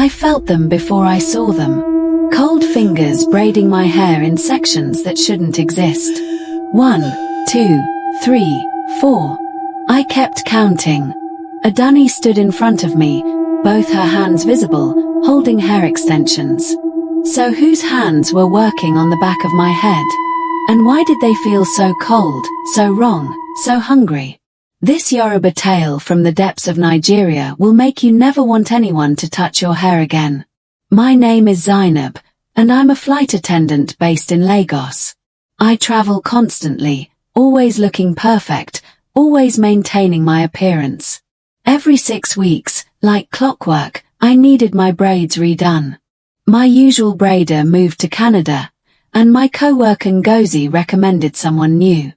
I felt them before I saw them. Cold fingers braiding my hair in sections that shouldn't exist. 1, 2, 3, 4. I kept counting. Adunni stood in front of me, both her hands visible, holding hair extensions. So whose hands were working on the back of my head? And why did they feel so cold, so wrong, so hungry? This Yoruba tale from the depths of Nigeria will make you never want anyone to touch your hair again. My name is Zainab, and I'm a flight attendant based in Lagos. I travel constantly, always looking perfect, always maintaining my appearance. Every 6 weeks, like clockwork, I needed my braids redone. My usual braider moved to Canada, and my co-worker Ngozi recommended someone new.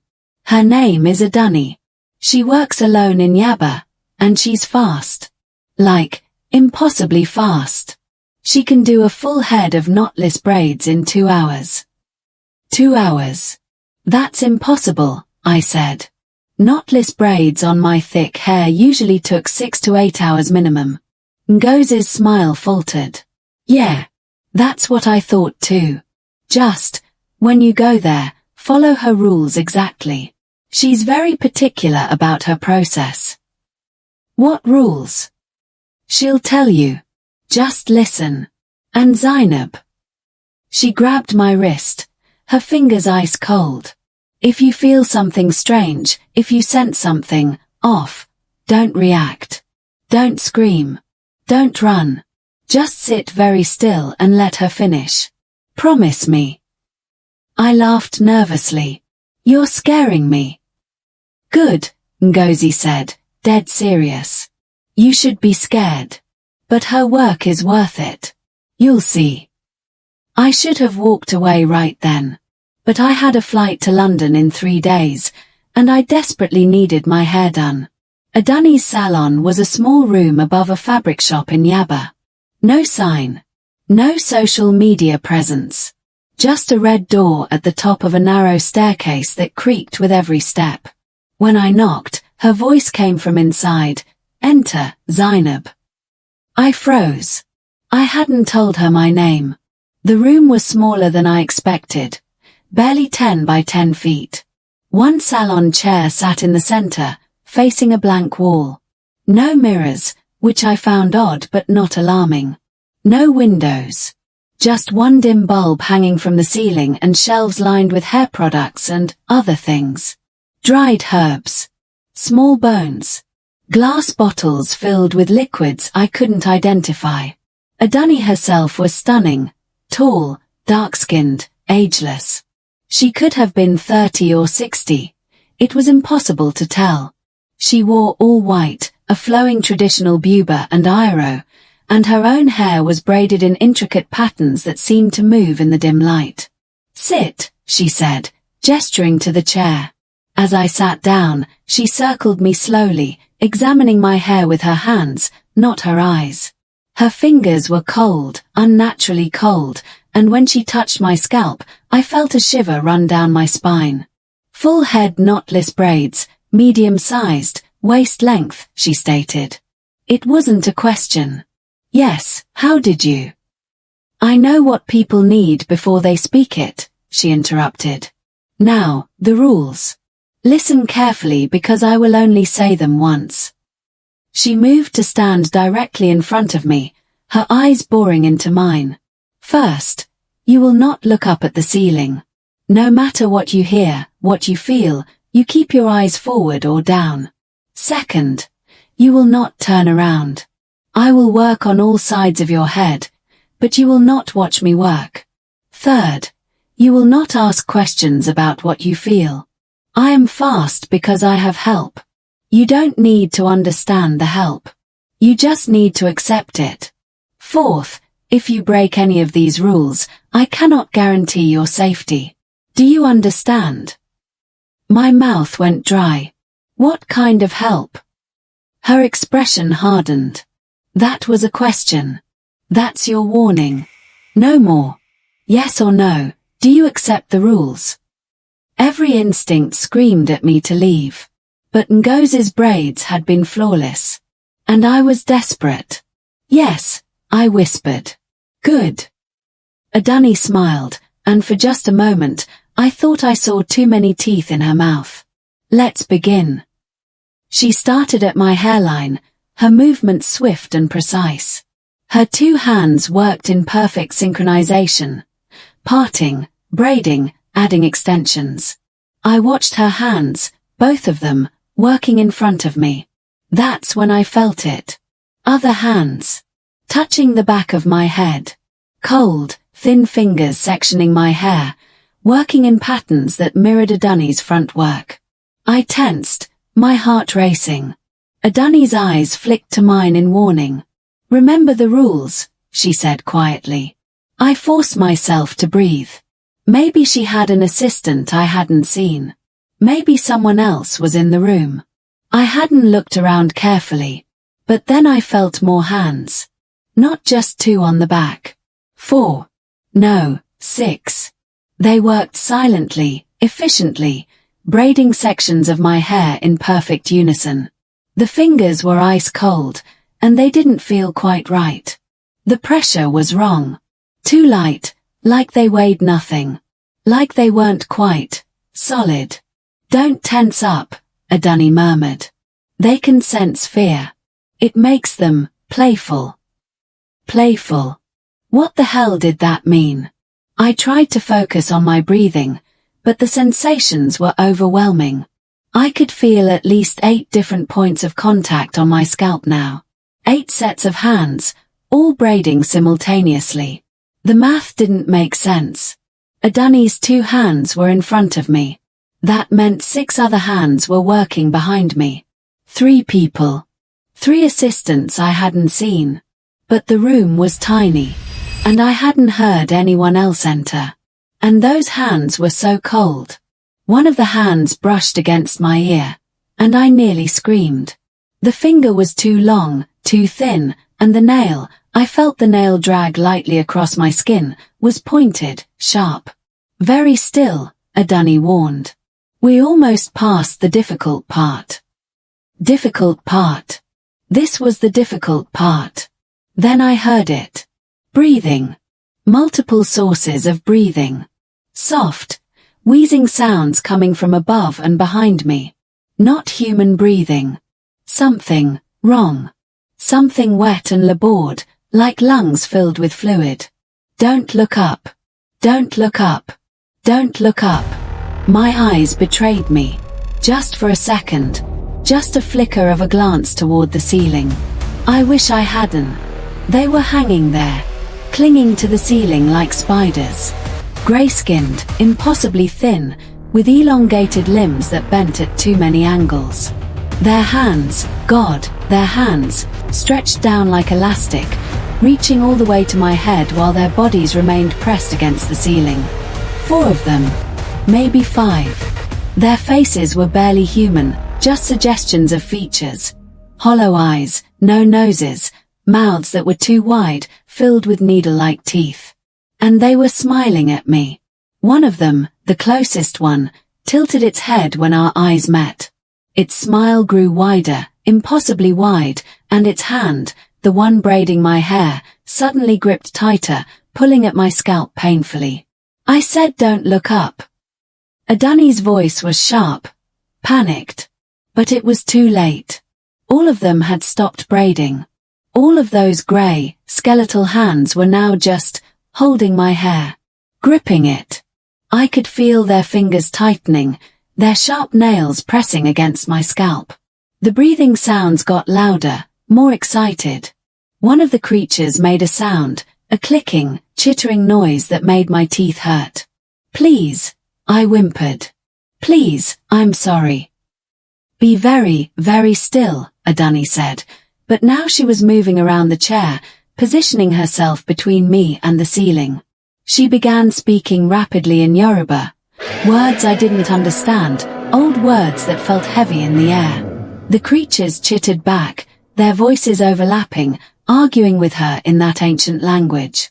Her name is Adunni. She works alone in Yaba, and she's fast. Like, impossibly fast. She can do a full head of knotless braids in 2 hours. 2 hours. That's impossible, I said. Knotless braids on my thick hair usually took 6 to 8 hours minimum. Ngozi's smile faltered. Yeah, that's what I thought too. Just, when you go there, follow her rules exactly. She's very particular about her process. What rules? She'll tell you. Just listen. And Zainab. She grabbed my wrist, her fingers ice cold. If you feel something strange, if you sense something off, don't react. Don't scream. Don't run. Just sit very still and let her finish. Promise me. I laughed nervously. You're scaring me. Good, Ngozi said, dead serious. You should be scared. But her work is worth it. You'll see. I should have walked away right then. But I had a flight to London in 3 days, and I desperately needed my hair done. Adunni's salon was a small room above a fabric shop in Yaba. No sign. No social media presence. Just a red door at the top of a narrow staircase that creaked with every step. When I knocked, her voice came from inside. Enter, Zainab. I froze. I hadn't told her my name. The room was smaller than I expected. Barely 10 by 10 feet. One salon chair sat in the center, facing a blank wall. No mirrors, which I found odd but not alarming. No windows. Just one dim bulb hanging from the ceiling and shelves lined with hair products and other things. Dried herbs. Small bones. Glass bottles filled with liquids I couldn't identify. Adunni herself was stunning. Tall, dark-skinned, ageless. She could have been 30 or 60. It was impossible to tell. She wore all white, a flowing traditional buba and iro, and her own hair was braided in intricate patterns that seemed to move in the dim light. Sit, she said, gesturing to the chair. As I sat down, she circled me slowly, examining my hair with her hands, not her eyes. Her fingers were cold, unnaturally cold, and when she touched my scalp, I felt a shiver run down my spine. Full head knotless braids, medium-sized, waist length, she stated. It wasn't a question. Yes, how did you? I know what people need before they speak it, she interrupted. Now, the rules. Listen carefully because I will only say them once. She moved to stand directly in front of me, her eyes boring into mine. First, you will not look up at the ceiling. No matter what you hear, what you feel, you keep your eyes forward or down. Second, you will not turn around. I will work on all sides of your head, but you will not watch me work. Third, you will not ask questions about what you feel. I am fast because I have help. You don't need to understand the help. You just need to accept it. Fourth, if you break any of these rules, I cannot guarantee your safety. Do you understand? My mouth went dry. What kind of help? Her expression hardened. That was a question. That's your warning. No more. Yes or no, do you accept the rules? Every instinct screamed at me to leave. But Ngozi's braids had been flawless. And I was desperate. Yes, I whispered. Good. Adunni smiled, and for just a moment, I thought I saw too many teeth in her mouth. Let's begin. She started at my hairline, her movements swift and precise. Her 2 hands worked in perfect synchronization, parting, braiding, adding extensions. I watched her hands, both of them, working in front of me. That's when I felt it. Other hands, touching the back of my head. Cold, thin fingers sectioning my hair, working in patterns that mirrored Adunni's front work. I tensed, my heart racing. Adunni's eyes flicked to mine in warning. Remember the rules, she said quietly. I forced myself to breathe. Maybe she had an assistant I hadn't seen. Maybe someone else was in the room. I hadn't looked around carefully. But then I felt more hands. Not just 2 on the back. 4. No, 6. They worked silently, efficiently, braiding sections of my hair in perfect unison. The fingers were ice cold, and they didn't feel quite right. The pressure was wrong. Too light, like they weighed nothing. Like they weren't quite solid. Don't tense up, Adunni murmured. They can sense fear. It makes them playful. Playful. What the hell did that mean? I tried to focus on my breathing, but the sensations were overwhelming. I could feel at least 8 different points of contact on my scalp now. 8 sets of hands, all braiding simultaneously. The math didn't make sense. Adunni's 2 hands were in front of me. That meant 6 other hands were working behind me. 3 people. 3 assistants I hadn't seen. But the room was tiny, and I hadn't heard anyone else enter. And those hands were so cold. One of the hands brushed against my ear, and I nearly screamed. The finger was too long, too thin, and the nail, I felt the nail drag lightly across my skin, was pointed, sharp. Very still, Adunni warned. We almost passed the difficult part. Difficult part. This was the difficult part. Then I heard it. Breathing. Multiple sources of breathing. Soft, wheezing sounds coming from above and behind me. Not human breathing. Something wrong. Something wet and labored, like lungs filled with fluid. Don't look up. Don't look up. Don't look up. My eyes betrayed me. Just for a second. Just a flicker of a glance toward the ceiling. I wish I hadn't. They were hanging there, clinging to the ceiling like spiders. Grey-skinned, impossibly thin, with elongated limbs that bent at too many angles. Their hands, God, their hands, stretched down like elastic, reaching all the way to my head while their bodies remained pressed against the ceiling. 4 of them. Maybe 5. Their faces were barely human, just suggestions of features. Hollow eyes, no noses, mouths that were too wide, filled with needle-like teeth. And they were smiling at me. One of them, the closest one, tilted its head when our eyes met. Its smile grew wider, impossibly wide, and its hand, the one braiding my hair, suddenly gripped tighter, pulling at my scalp painfully. I said, "Don't look up." Adunni's voice was sharp, panicked. But it was too late. All of them had stopped braiding. All of those grey, skeletal hands were now just holding my hair, gripping it. I could feel their fingers tightening, their sharp nails pressing against my scalp. The breathing sounds got louder, more excited. One of the creatures made a sound, a clicking, chittering noise that made my teeth hurt. "Please," I whimpered. "Please, I'm sorry." "Be very, very still," Adunni said, but now she was moving around the chair, positioning herself between me and the ceiling. She began speaking rapidly in Yoruba, words I didn't understand, old words that felt heavy in the air. The creatures chittered back, their voices overlapping, arguing with her in that ancient language.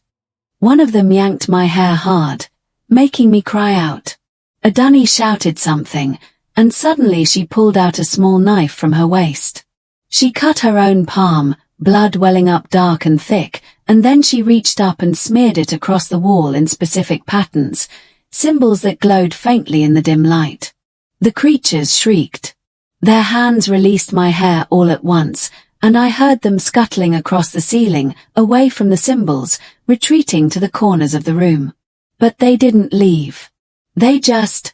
One of them yanked my hair hard, making me cry out. Adunni shouted something, and suddenly she pulled out a small knife from her waist. She cut her own palm, blood welling up dark and thick, and then she reached up and smeared it across the wall in specific patterns, symbols that glowed faintly in the dim light. The creatures shrieked. Their hands released my hair all at once, and I heard them scuttling across the ceiling, away from the symbols, retreating to the corners of the room. But they didn't leave. They just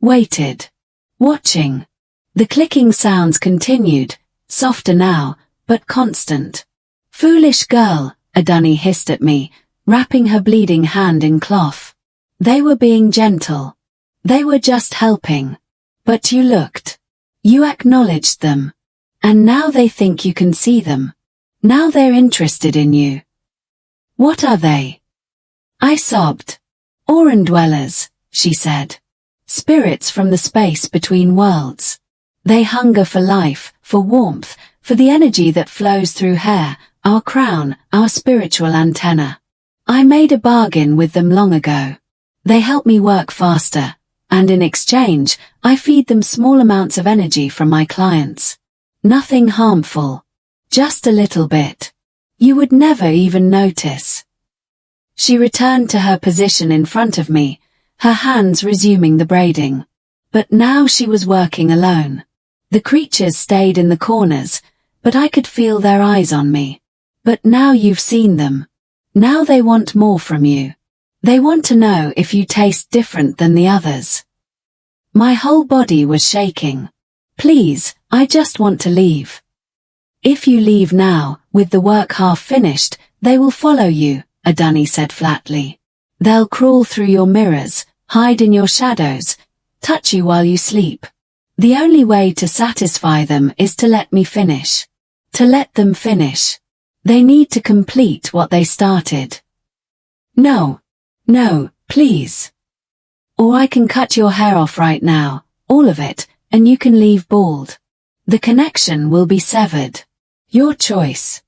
waited, watching. The clicking sounds continued, softer now, but constant. "Foolish girl," Adunni hissed at me, wrapping her bleeding hand in cloth. They were being gentle. They were just helping. But you looked. You acknowledged them. And now they think you can see them. Now they're interested in you. What are they? I sobbed. Orun-dwellers, she said. Spirits from the space between worlds. They hunger for life, for warmth, for the energy that flows through hair, our crown, our spiritual antenna. I made a bargain with them long ago. They help me work faster, and in exchange, I feed them small amounts of energy from my clients. Nothing harmful. Just a little bit. You would never even notice. She returned to her position in front of me, her hands resuming the braiding. But now she was working alone. The creatures stayed in the corners, but I could feel their eyes on me. But now you've seen them. Now they want more from you. They want to know if you taste different than the others. My whole body was shaking. Please, I just want to leave. If you leave now, with the work half finished, they will follow you, Adunni said flatly. They'll crawl through your mirrors, hide in your shadows, touch you while you sleep. The only way to satisfy them is to let me finish. To let them finish. They need to complete what they started. No, please. Or I can cut your hair off right now, all of it, and you can leave bald. The connection will be severed. Your choice.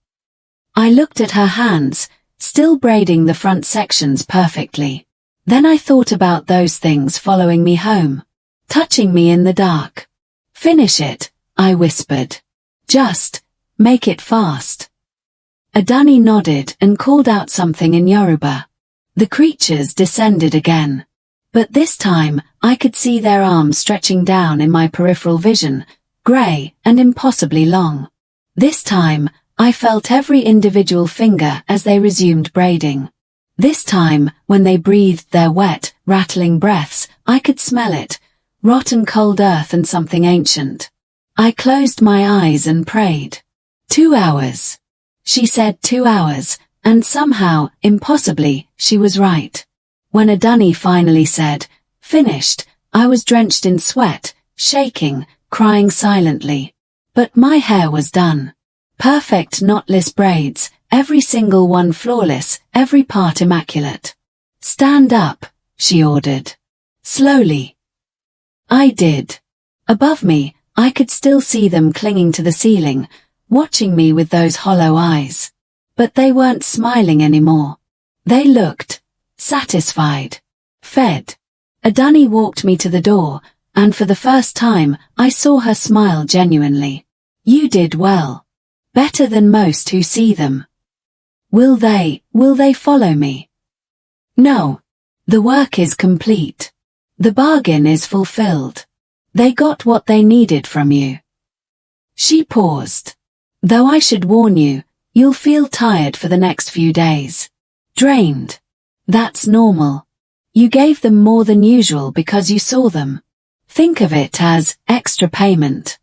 I looked at her hands, still braiding the front sections perfectly. Then I thought about those things following me home, touching me in the dark. Finish it, I whispered. Just make it fast. Adunni nodded and called out something in Yoruba. The creatures descended again. But this time, I could see their arms stretching down in my peripheral vision, grey and impossibly long. This time, I felt every individual finger as they resumed braiding. This time, when they breathed their wet, rattling breaths, I could smell it, rotten cold earth and something ancient. I closed my eyes and prayed. 2 hours. She said 2 hours, and somehow, impossibly, she was right. When Adunni finally said, finished, I was drenched in sweat, shaking, crying silently. But my hair was done. Perfect knotless braids, every single one flawless, every part immaculate. Stand up, she ordered. Slowly. I did. Above me, I could still see them clinging to the ceiling, watching me with those hollow eyes. But they weren't smiling anymore. They looked satisfied. Fed. Adunni walked me to the door, and for the first time, I saw her smile genuinely. You did well. Better than most who see them. Will they follow me? No. The work is complete. The bargain is fulfilled. They got what they needed from you. She paused. Though I should warn you, you'll feel tired for the next few days. Drained. That's normal. You gave them more than usual because you saw them. Think of it as extra payment.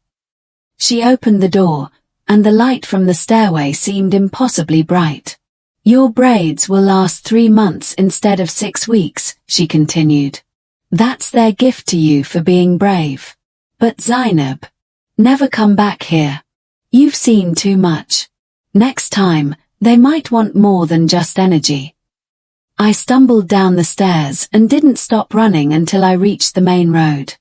She opened the door, and the light from the stairway seemed impossibly bright. Your braids will last 3 months instead of 6 weeks, she continued. That's their gift to you for being brave. But Zainab, never come back here. You've seen too much. Next time, they might want more than just energy. I stumbled down the stairs and didn't stop running until I reached the main road.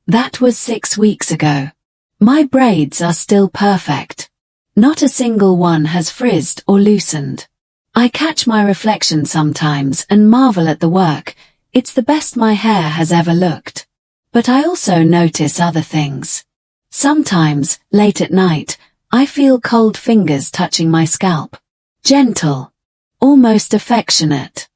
That was 6 weeks ago. My braids are still perfect. Not a single one has frizzed or loosened. I catch my reflection sometimes and marvel at the work. It's the best my hair has ever looked. But I also notice other things. Sometimes, late at night, I feel cold fingers touching my scalp. Gentle. almost affectionate.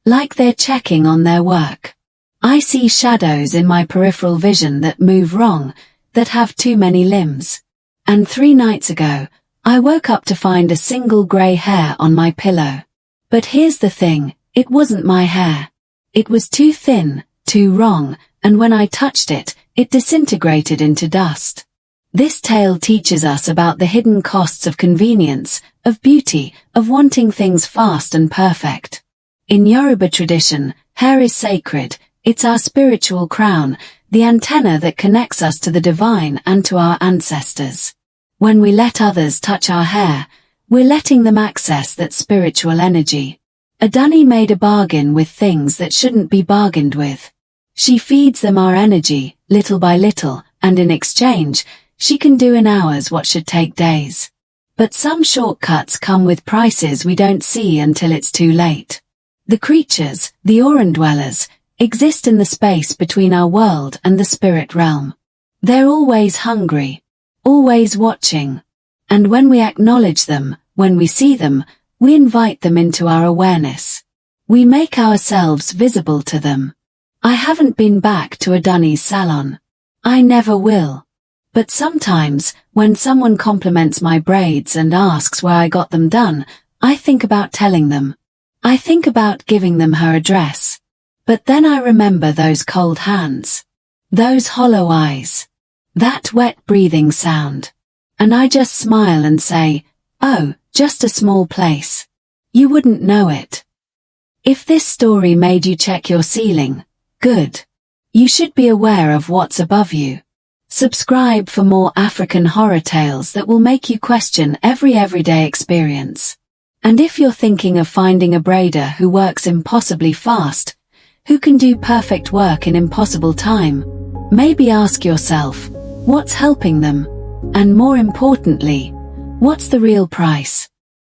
Like they're checking on their work. I see shadows in my peripheral vision that move wrong, that have too many limbs. And 3 nights ago, I woke up to find a single grey hair on my pillow. But here's the thing, it wasn't my hair. It was too thin, too wrong, and when I touched it, it disintegrated into dust. This tale teaches us about the hidden costs of convenience, of beauty, of wanting things fast and perfect. In Yoruba tradition, hair is sacred, it's our spiritual crown, the antenna that connects us to the divine and to our ancestors. When we let others touch our hair, we're letting them access that spiritual energy. Adunni made a bargain with things that shouldn't be bargained with. She feeds them our energy, little by little, and in exchange, she can do in hours what should take days. But some shortcuts come with prices we don't see until it's too late. The creatures, the Orun-dwellers, exist in the space between our world and the spirit realm. They're always hungry, always watching. And when we acknowledge them, when we see them, we invite them into our awareness. We make ourselves visible to them. I haven't been back to Adunni's salon. I never will. But sometimes, when someone compliments my braids and asks where I got them done, I think about telling them. I think about giving them her address. But then I remember those cold hands. Those hollow eyes. That wet breathing sound. And I just smile and say, oh, just a small place. You wouldn't know it. If this story made you check your ceiling, good. You should be aware of what's above you. Subscribe for more African horror tales that will make you question every everyday experience. And if you're thinking of finding a braider who works impossibly fast, who can do perfect work in impossible time, maybe ask yourself, what's helping them? And more importantly, what's the real price?